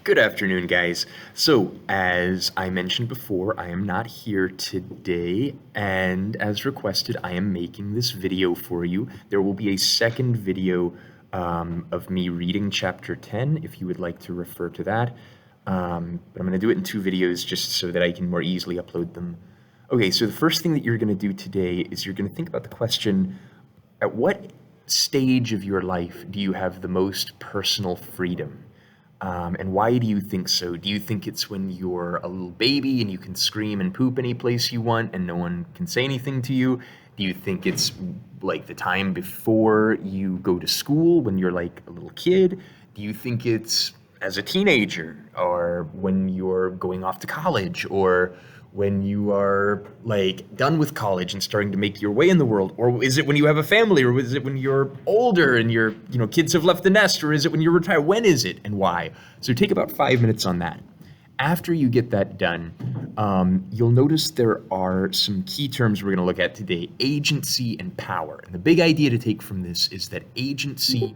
Good afternoon, guys. So, as I mentioned before, I am not here today, and as requested, I am making this video for you. There will be a second video of me reading chapter 10, if you would like to refer to that. But I'm going to do it in two videos just so that I can more easily upload them. Okay, so the first thing that you're going to do today is you're going to think about the question, at what stage of your life do you have the most personal freedom? And why do you think so? Do you think it's when you're a little baby and you can scream and poop any place you want and no one can say anything to you? Do you think it's like the time before you go to school when you're like a little kid? Do you think it's as a teenager or when you're going off to college or when you are like done with college and starting to make your way in the world? Or is it when you have a family, or is it when you're older and your kids have left the nest, or is it when you're retired? When is it and why? So take about 5 minutes on that. After you get that done, you'll notice there are some key terms we're going to look at today: agency and power. And the big idea to take from this is that agency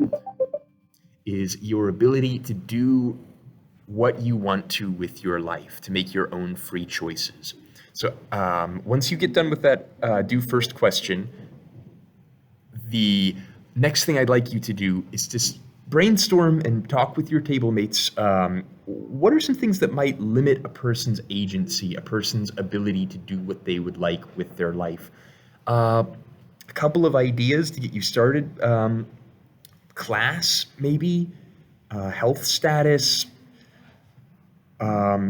is your ability to do what you want to with your life, to make your own free choices. So once you get done with that do first question, the next thing I'd like you to do is to brainstorm and talk with your table mates. What are some things that might limit a person's agency, a person's ability to do what they would like with their life? A couple of ideas to get you started. Class, maybe, health status,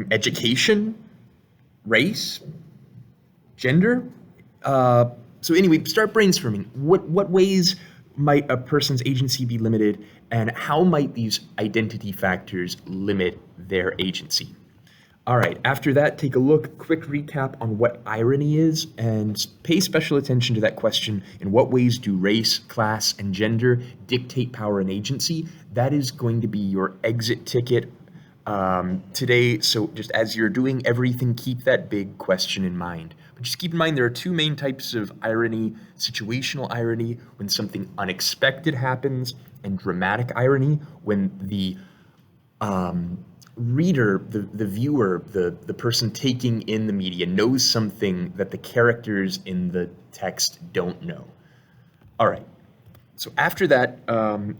education, race, gender. So anyway, start brainstorming. What ways might a person's agency be limited, and how might these identity factors limit their agency? All right, after that, take a quick recap on what irony is, and pay special attention to that question: in what ways do race, class, and gender dictate power and agency? That is going to be your exit ticket today. So just as you're doing everything, keep that big question in mind. But just keep in mind there are two main types of irony: situational irony, when something unexpected happens, and dramatic irony, when the reader, the viewer, the person taking in the media knows something that the characters in the text don't know. All right. So after that,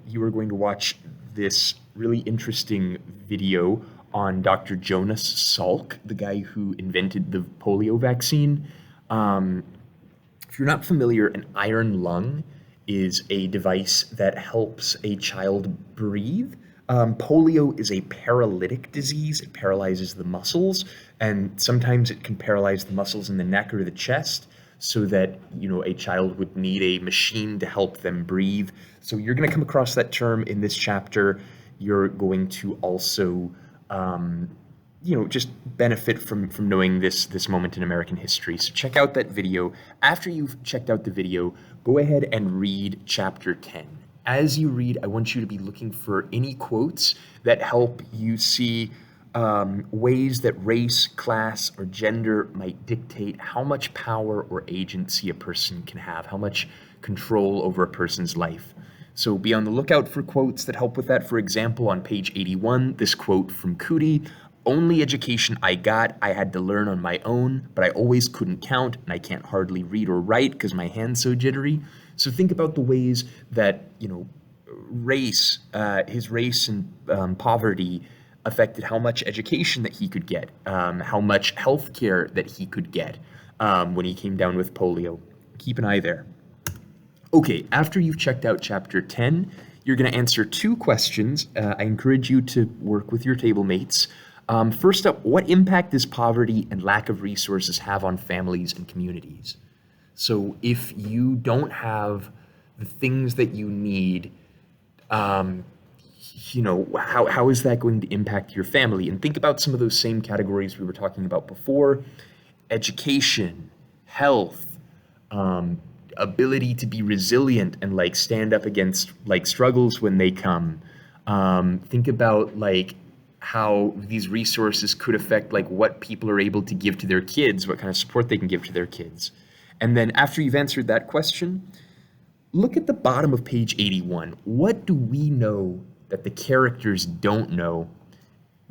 you are going to watch this really interesting video on Dr. Jonas Salk, the guy who invented the polio vaccine. If you're not familiar, an iron lung is a device that helps a child breathe. Polio is a paralytic disease. It paralyzes the muscles, and sometimes it can paralyze the muscles in the neck or the chest, so that a child would need a machine to help them breathe. So you're going to come across that term in this chapter. You're going to also just benefit from knowing this moment in American history. So check out that video. After you've checked out the video, go ahead and read chapter 10. As you read, I want you to be looking for any quotes that help you see ways that race, class, or gender might dictate how much power or agency a person can have, how much control over a person's life. So be on the lookout for quotes that help with that. For example, on page 81, this quote from Cootie: "Only education I got, I had to learn on my own, but I always couldn't count, and I can't hardly read or write because my hand's so jittery." So think about the ways that, race, his race and poverty affected how much education that he could get, how much health care that he could get when he came down with polio. Keep an eye there. Okay, after you've checked out chapter 10, you're going to answer two questions. I encourage you to work with your table mates. First up, what impact does poverty and lack of resources have on families and communities? So if you don't have the things that you need, how is that going to impact your family? And think about some of those same categories we were talking about before: education, health, ability to be resilient and stand up against struggles when they come. Think about how these resources could affect what people are able to give to their kids, what kind of support they can give to their kids. And then after you've answered that question, look at the bottom of page 81. What do we know that the characters don't know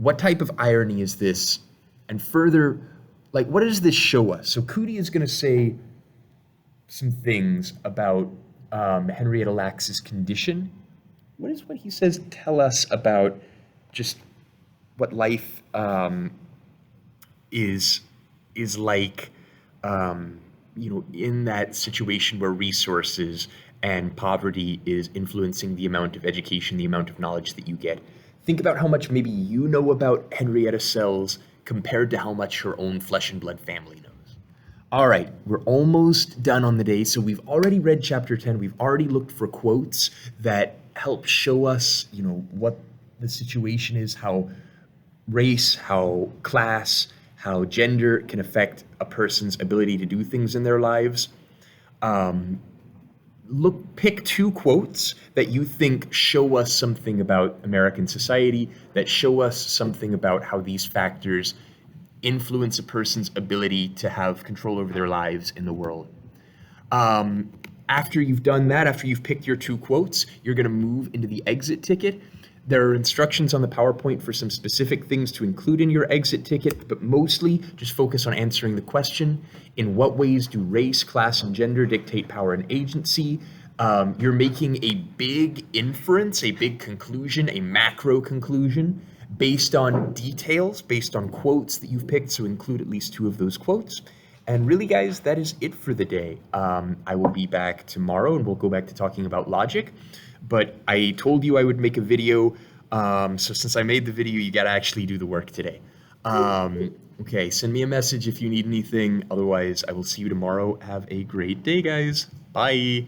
What type of irony is this? And further, like, what does this show us? So Cootie is going to say some things about Henrietta Lacks's condition. What is what he says tell us about just what life is is like, in that situation where resources and poverty is influencing the amount of education, the amount of knowledge that you get. Think about how much maybe you know about Henrietta Sells compared to how much her own flesh and blood family knows. All right, we're almost done on the day. So we've already read chapter 10. We've already looked for quotes that help show us, what the situation is, how race, how class, how gender can affect a person's ability to do things in their lives. Pick two quotes that you think show us something about American society, that show us something about how these factors influence a person's ability to have control over their lives in the world. After you've done that, after you've picked your two quotes, you're going to move into the exit ticket. There are instructions on the PowerPoint for some specific things to include in your exit ticket, but mostly just focus on answering the question: in what ways do race, class, and gender dictate power and agency? You're making a big inference, a big conclusion, a macro conclusion based on details, based on quotes that you've picked, so include at least two of those quotes. And really, guys, that is it for the day. I will be back tomorrow, and we'll go back to talking about logic. But I told you I would make a video, so since I made the video, you got to actually do the work today. Okay, send me a message if you need anything. Otherwise, I will see you tomorrow. Have a great day, guys. Bye.